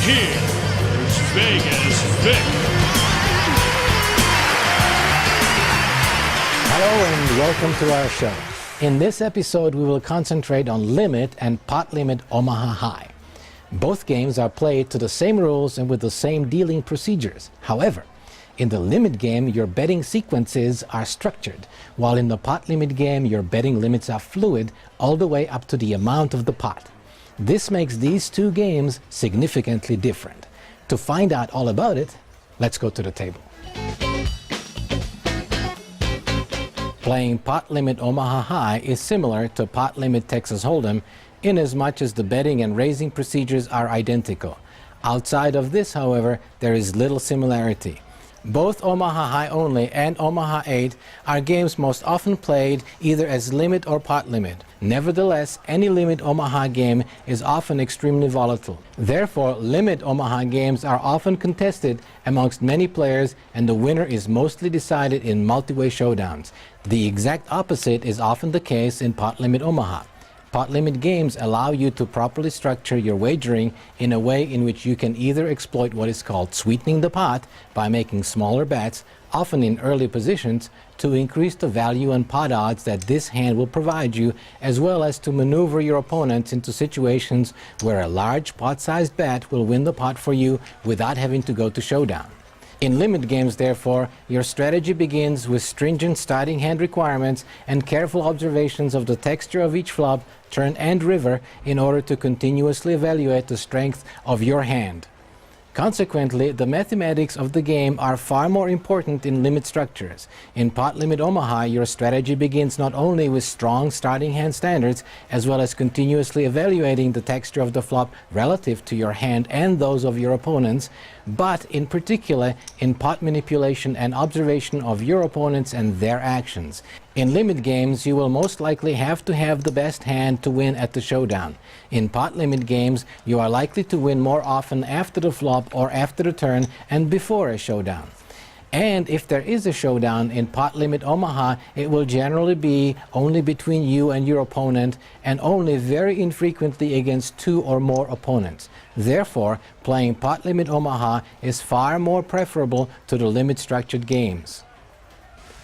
Here's Vegas Vic. Hello and welcome to our show. In this episode, we will concentrate on Limit and Pot Limit Omaha High. Both games are played to the same rules and with the same dealing procedures. However, in the Limit game, your betting sequences are structured, while in the Pot Limit game, your betting limits are fluid all the way up to the amount of the pot. This makes these two games significantly different. To find out all about it, let's go to the table. Playing Pot Limit Omaha High is similar to Pot Limit Texas Hold'em in as much as the betting and raising procedures are identical. Outside of this, however, there is little similarity. Both Omaha High Only and Omaha 8 are games most often played either as Limit or Pot Limit. Nevertheless, any Limit Omaha game is often extremely volatile. Therefore, Limit Omaha games are often contested amongst many players, and the winner is mostly decided in multi-way showdowns. The exact opposite is often the case in Pot Limit Omaha. Pot Limit games allow you to properly structure your wagering in a way in which you can either exploit what is called sweetening the pot by making smaller bets, often in early positions, to increase the value and pot odds that this hand will provide you, as well as to maneuver your opponents into situations where a large pot-sized bet will win the pot for you without having to go to showdown. In Limit games, therefore, your strategy begins with stringent starting hand requirements and careful observations of the texture of each flop, turn, and river in order to continuously evaluate the strength of your hand. Consequently, the mathematics of the game are far more important in limit structures. In Pot Limit Omaha, your strategy begins not only with strong starting hand standards, as well as continuously evaluating the texture of the flop relative to your hand and those of your opponents, but in particular in pot manipulation and observation of your opponents and their actions. In Limit games, you will most likely have to have the best hand to win at the showdown. In Pot Limit games, you are likely to win more often after the flop or after the turn and before a showdown. And if there is a showdown in Pot Limit Omaha, it will generally be only between you and your opponent, and only very infrequently against two or more opponents. Therefore, playing Pot Limit Omaha is far more preferable to the limit structured games.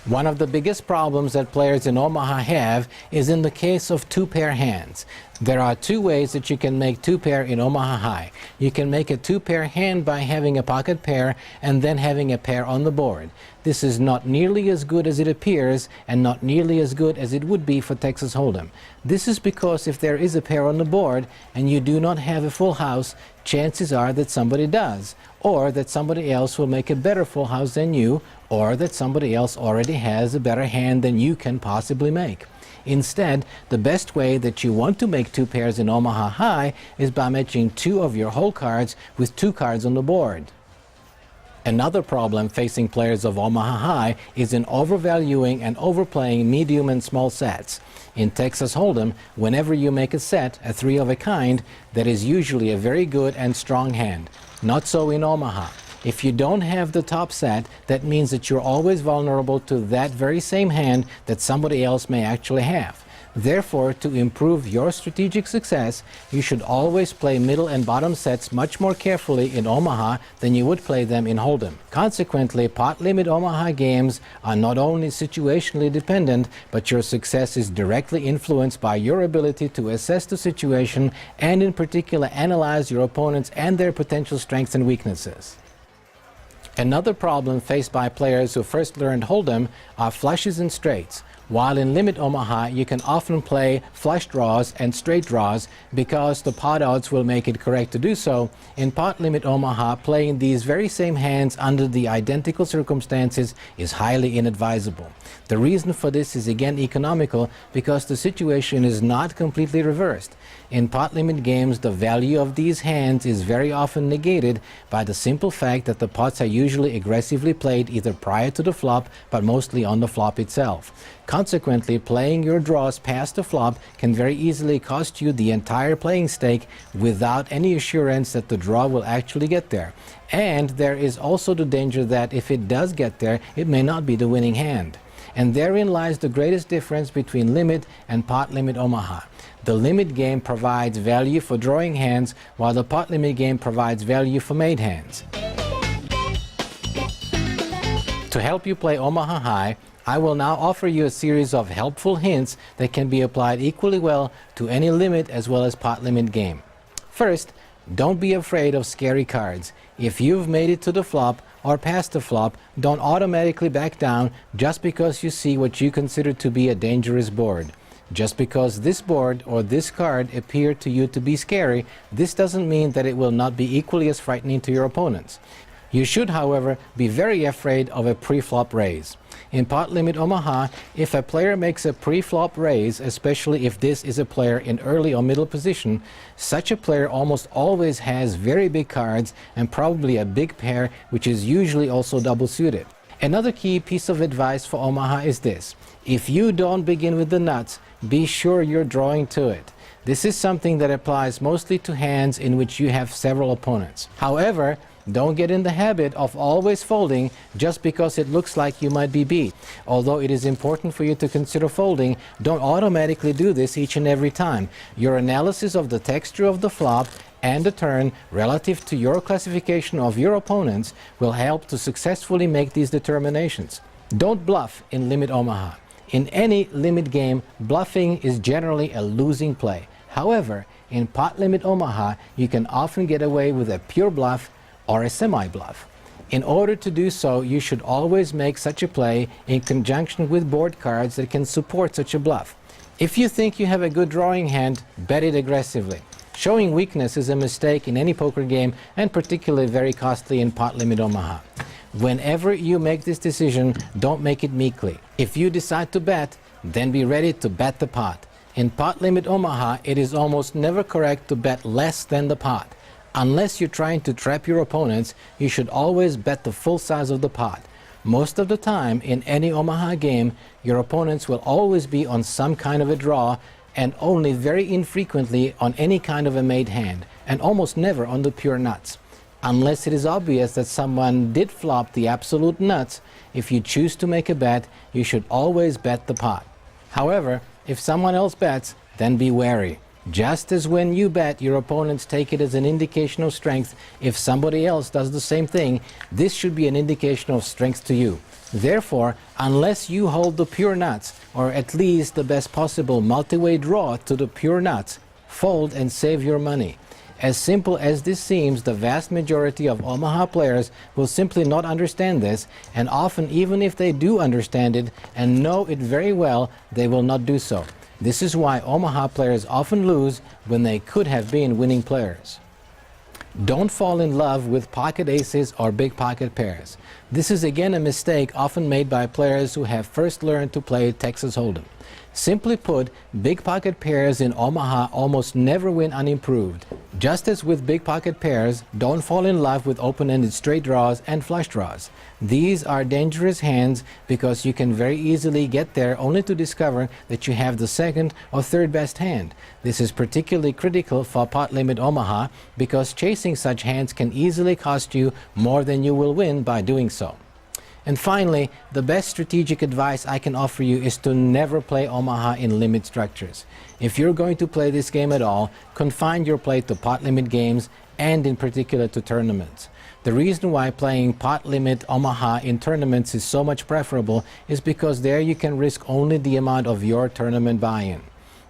One of the biggest problems that players in Omaha have is in the case of two-pair hands. There are two ways that you can make two-pair in Omaha High. You can make a two-pair hand by having a pocket pair and then having a pair on the board. This is not nearly as good as it appears and not nearly as good as it would be for Texas Hold'em. This is because if there is a pair on the board and you do not have a full house, chances are that somebody does, or that somebody else will make a better full house than you, or that somebody else already has a better hand than you can possibly make. Instead, the best way that you want to make two pairs in Omaha High is by matching two of your whole cards with two cards on the board. Another problem facing players of Omaha High is in overvaluing and overplaying medium and small sets. In Texas Hold'em, whenever you make a set, a three of a kind, that is usually a very good and strong hand. Not so in Omaha. If you don't have the top set, that means that you're always vulnerable to that very same hand that somebody else may actually have. Therefore, to improve your strategic success, you should always play middle and bottom sets much more carefully in Omaha than you would play them in Hold'em. Consequently, Pot Limit Omaha games are not only situationally dependent, but your success is directly influenced by your ability to assess the situation and in particular analyze your opponents and their potential strengths and weaknesses. Another problem faced by players who first learned Hold'em are flushes and straights. While in Limit Omaha, you can often play flush draws and straight draws because the pot odds will make it correct to do so. In Pot Limit Omaha, playing these very same hands under the identical circumstances is highly inadvisable. The reason for this is again economical because the situation is not completely reversed. In pot limit games, the value of these hands is very often negated by the simple fact that the pots are usually aggressively played either prior to the flop, but mostly on the flop itself. Consequently, playing your draws past the flop can very easily cost you the entire playing stake without any assurance that the draw will actually get there. And there is also the danger that if it does get there, it may not be the winning hand. And therein lies the greatest difference between Limit and Pot Limit Omaha. The limit game provides value for drawing hands, while the pot limit game provides value for made hands. To help you play Omaha High, I will now offer you a series of helpful hints that can be applied equally well to any limit as well as pot limit game. First, don't be afraid of scary cards. If you've made it to the flop or past the flop, don't automatically back down just because you see what you consider to be a dangerous board. Just because this board or this card appear to you to be scary, this doesn't mean that it will not be equally as frightening to your opponents. You should, however, be very afraid of a pre-flop raise. In pot limit Omaha, if a player makes a pre-flop raise, especially if this is a player in early or middle position, such a player almost always has very big cards and probably a big pair, which is usually also double suited. Another key piece of advice for Omaha is this: if you don't begin with the nuts, be sure you're drawing to it. This is something that applies mostly to hands in which you have several opponents. However, don't get in the habit of always folding just because it looks like you might be beat. Although it is important for you to consider folding, don't automatically do this each and every time. Your analysis of the texture of the flop and the turn relative to your classification of your opponents will help to successfully make these determinations. Don't bluff in limit Omaha. In any limit game, bluffing is generally a losing play. However, in pot limit Omaha, you can often get away with a pure bluff or a semi-bluff. In order to do so, you should always make such a play in conjunction with board cards that can support such a bluff. If you think you have a good drawing hand, bet it aggressively. Showing weakness is a mistake in any poker game and particularly very costly in pot limit Omaha. Whenever you make this decision, don't make it meekly. If you decide to bet, then be ready to bet the pot. In pot limit Omaha, it is almost never correct to bet less than the pot. Unless you're trying to trap your opponents, you should always bet the full size of the pot. Most of the time, in any Omaha game, your opponents will always be on some kind of a draw and only very infrequently on any kind of a made hand, and almost never on the pure nuts. Unless it is obvious that someone did flop the absolute nuts, if you choose to make a bet, you should always bet the pot. However, if someone else bets, then be wary. Just as when you bet, your opponents take it as an indication of strength, if somebody else does the same thing, this should be an indication of strength to you. Therefore, unless you hold the pure nuts, or at least the best possible multi-way draw to the pure nuts, fold and save your money. As simple as this seems, the vast majority of Omaha players will simply not understand this, and often even if they do understand it and know it very well, they will not do so. This is why Omaha players often lose when they could have been winning players. Don't fall in love with pocket aces or big pocket pairs. This is again a mistake often made by players who have first learned to play Texas Hold'em. Simply put, big pocket pairs in Omaha almost never win unimproved. Just as with big pocket pairs, don't fall in love with open-ended straight draws and flush draws. These are dangerous hands because you can very easily get there only to discover that you have the second or third best hand. This is particularly critical for pot limit Omaha because chasing such hands can easily cost you more than you will win by doing so. And finally, the best strategic advice I can offer you is to never play Omaha in limit structures. If you're going to play this game at all, confine your play to pot limit games and in particular to tournaments. The reason why playing pot limit Omaha in tournaments is so much preferable is because there you can risk only the amount of your tournament buy-in.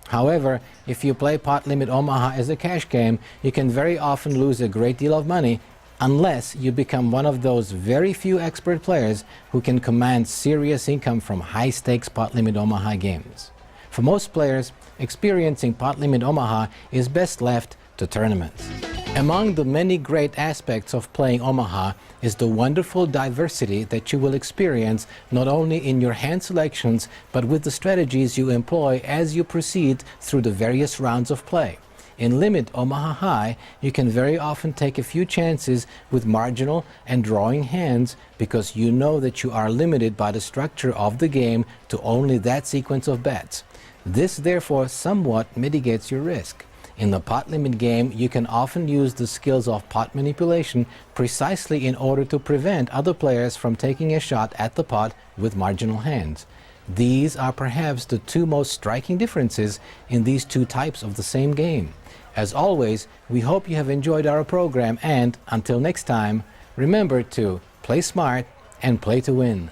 However, if you play pot limit Omaha as a cash game, you can very often lose a great deal of money unless you become one of those very few expert players who can command serious income from high-stakes pot limit Omaha games. For most players, experiencing pot limit Omaha is best left to tournaments. Among the many great aspects of playing Omaha is the wonderful diversity that you will experience not only in your hand selections but with the strategies you employ as you proceed through the various rounds of play. In limit Omaha High, you can very often take a few chances with marginal and drawing hands because you know that you are limited by the structure of the game to only that sequence of bets. This therefore somewhat mitigates your risk. In the pot limit game, you can often use the skills of pot manipulation precisely in order to prevent other players from taking a shot at the pot with marginal hands. These are perhaps the two most striking differences in these two types of the same game. As always, we hope you have enjoyed our program, and until next time, remember to play smart and play to win.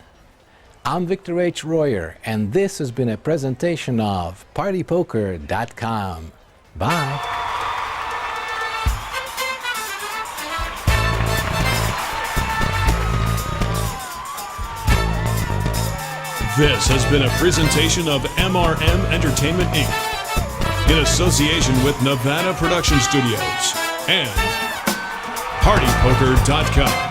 I'm Victor H. Royer, and this has been a presentation of PartyPoker.com. Bye. This has been a presentation of MRM Entertainment, Inc. in association with Nevada Production Studios and PartyPoker.com.